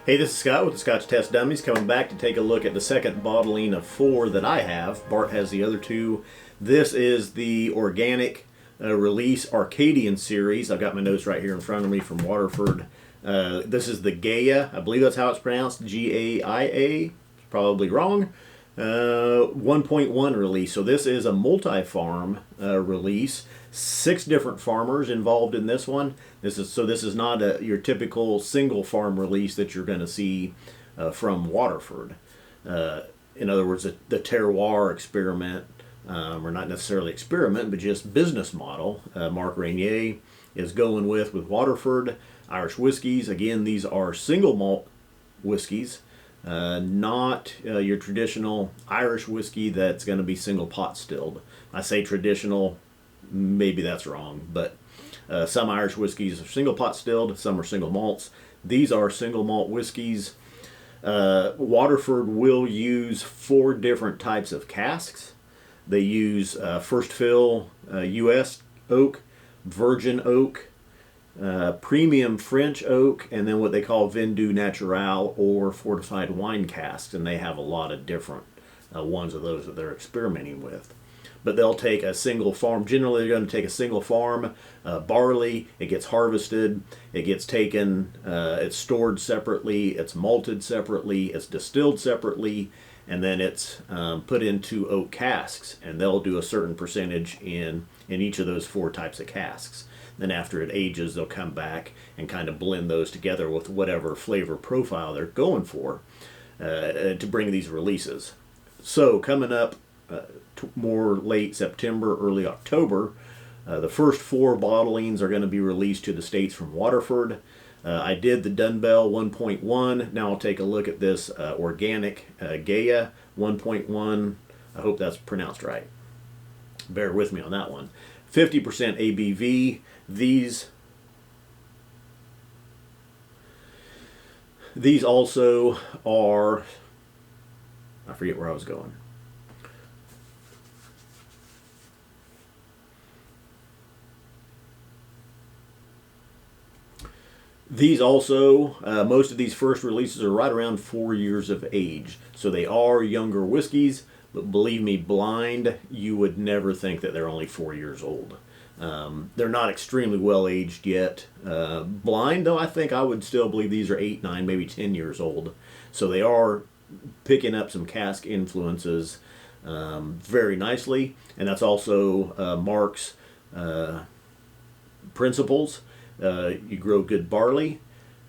Hey, this is Scott with the Scotch Test Dummies, coming back to take a look at the second bottling of 4 that I have. Bart has the other 2. This is the organic release Arcadian series. I've got my notes right here in front of me from Waterford. This is the Gaia, I believe that's how it's pronounced, G-A-I-A, probably wrong, 1.1 release. So this is a multi-farm release. 6 different farmers involved in this one. This is not your typical single farm release that you're going to see from Waterford. In other words, the terroir experiment, or not necessarily experiment, but just business model. Mark Rainier is going with Waterford Irish whiskeys. Again, these are single malt whiskeys, not your traditional Irish whiskey that's going to be single pot stilled. I say traditional, maybe that's wrong, but some Irish whiskeys are single pot stilled, some are single malts. These are single malt whiskeys. Waterford will use 4 different types of casks. They use first fill U.S. oak, virgin oak, premium French oak, and then what they call Vin du Natural or fortified wine casks, and they have a lot of different ones of those that they're experimenting with. But they'll take a single farm. Generally, they're going to take a single farm barley. It gets harvested. It gets taken. It's stored separately. It's malted separately. It's distilled separately, and then it's put into oak casks. And they'll do a certain percentage in each of those 4 types of casks. Then after it ages, they'll come back and kind of blend those together with whatever flavor profile they're going for to bring these releases. So coming up more late September, early October, the first 4 bottlings are going to be released to the States from Waterford. I did the Dunbell 1.1. Now I'll take a look at this organic Gaia 1.1. I hope that's pronounced right. Bear with me on that one. 50% ABV. These also are, I forget where I was going. These also, most of these first releases are right around 4 years of age. So they are younger whiskeys, but believe me, blind, you would never think that they're only 4 years old. They're not extremely well aged yet. Blind, though, I think I would still believe these are 8, 9, maybe 10 years old. So they are picking up some cask influences very nicely. And that's also Mark's principles. You grow good barley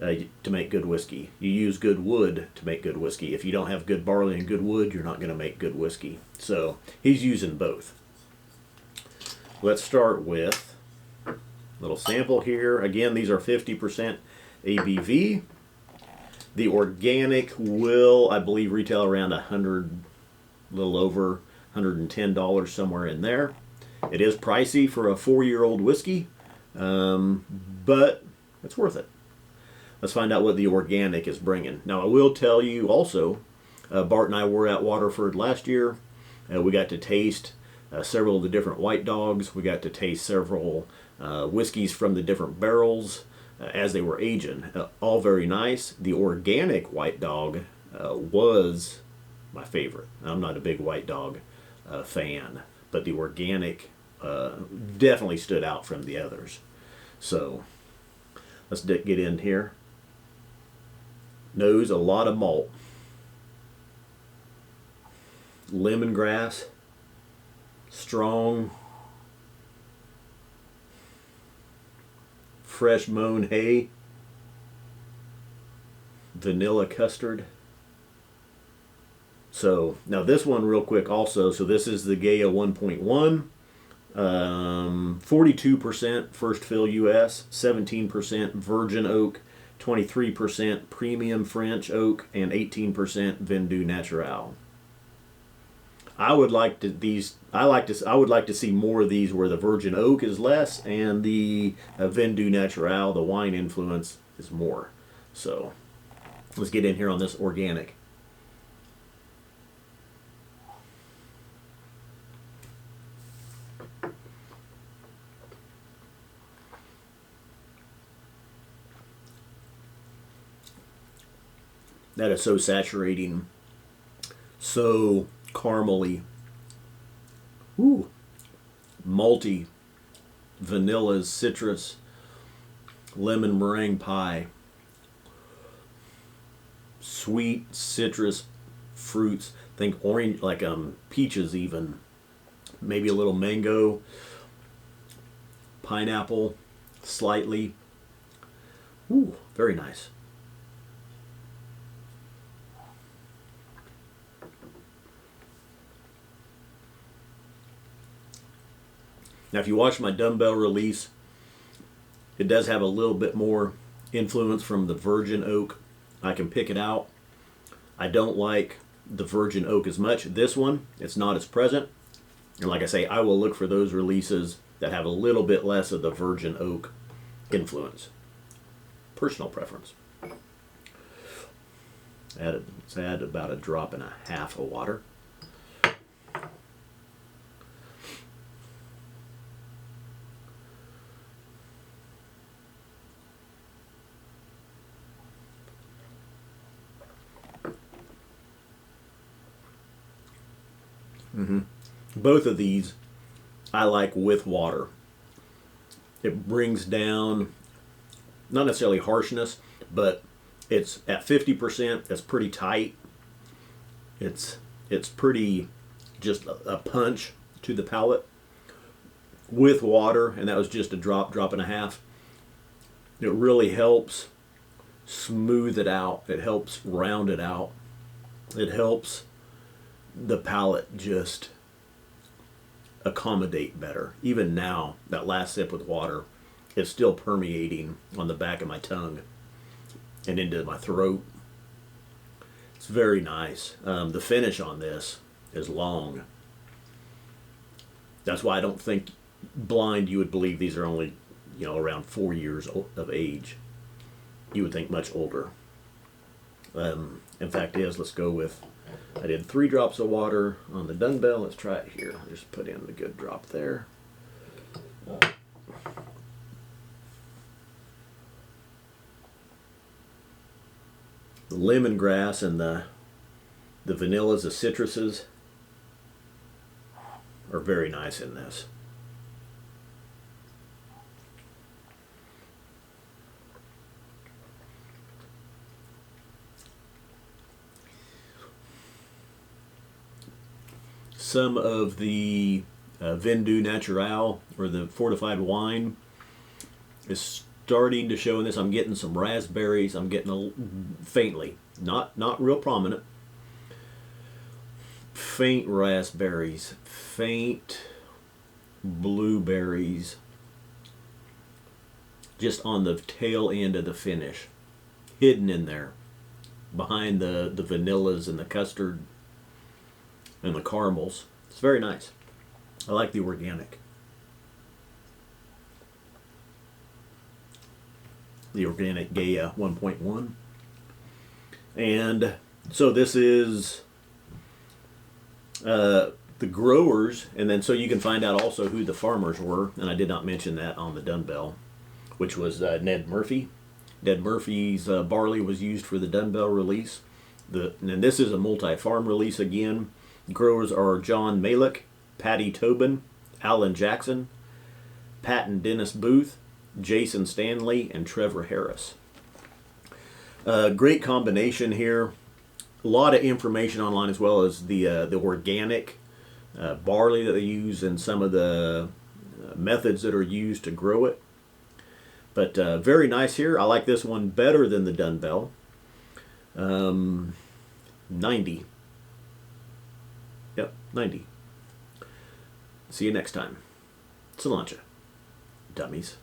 to make good whiskey. You use good wood to make good whiskey. If you don't have good barley and good wood, you're not going to make good whiskey. So he's using both. Let's start with a little sample here. Again, these are 50% ABV. The organic will, I believe, retail around $100, a little over $110, somewhere in there. It is pricey for a 4-year-old whiskey. But it's worth it. Let's find out what the organic is bringing. Now, I will tell you also, Bart and I were at Waterford last year. We got to taste several of the different white dogs. We got to taste several whiskeys from the different barrels as they were aging. All very nice. The organic white dog was my favorite. I'm not a big white dog fan, but the organic definitely stood out from the others. So let's get in here. Nose, a lot of malt. Lemongrass, strong, fresh mown hay, vanilla custard. So now this one real quick also. So this is the Gaia 1.1. 42% first fill US, 17% virgin oak, 23% premium French oak, and 18% Vin du Natural. I would like to see more of these where the virgin oak is less and the Vin du Natural, the wine influence, is more. So let's get in here on this organic. That is so saturating, so caramely. Ooh, malty, vanillas, citrus, lemon meringue pie, sweet citrus fruits. Think orange, like peaches even, maybe a little mango, pineapple, slightly. Ooh, very nice. Now, if you watch my dumbbell release, it does have a little bit more influence from the virgin oak. I can pick it out. I don't like the virgin oak as much. This one, it's not as present. And like I say, I will look for those releases that have a little bit less of the virgin oak influence. Personal preference. Let's add about a drop and a half of water. Both of these I like with water. It brings down, not necessarily harshness, but it's at 50%. It's pretty tight. It's pretty just a punch to the palate. With water, and that was just a drop and a half, it really helps smooth it out. It helps round it out. It helps the palate just accommodate better. Even now, that last sip with water, it's still permeating on the back of my tongue and into my throat. It's very nice. The finish on this is long. That's why I don't think blind you would believe these are only, around 4 years of age. You would think much older. In fact, let's go with, I did 3 drops of water on the dumbbell. Let's try it here. I'll just put in the good drop there. The lemongrass and the vanillas, the citruses are very nice in this. Some of the Vin Doux Natural, or the fortified wine, is starting to show in this. I'm getting some raspberries. I'm getting faintly, not real prominent, faint raspberries, faint blueberries, just on the tail end of the finish, hidden in there, behind the vanillas and the custard and the caramels. It's very nice. I like the organic. The organic Gaia 1.1. And so this is the growers, and then so you can find out also who the farmers were, and I did not mention that on the dumbbell, which was Ned Murphy. Ned Murphy's barley was used for the dumbbell release. And this is a multi-farm release again. Growers are John Malick, Patty Tobin, Alan Jackson, Pat and Dennis Booth, Jason Stanley, and Trevor Harris. Great combination here. A lot of information online, as well as the organic barley that they use and some of the methods that are used to grow it. But very nice here. I like this one better than the dumbbell. 90. Yep, 90. See you next time. Cilantro, dummies.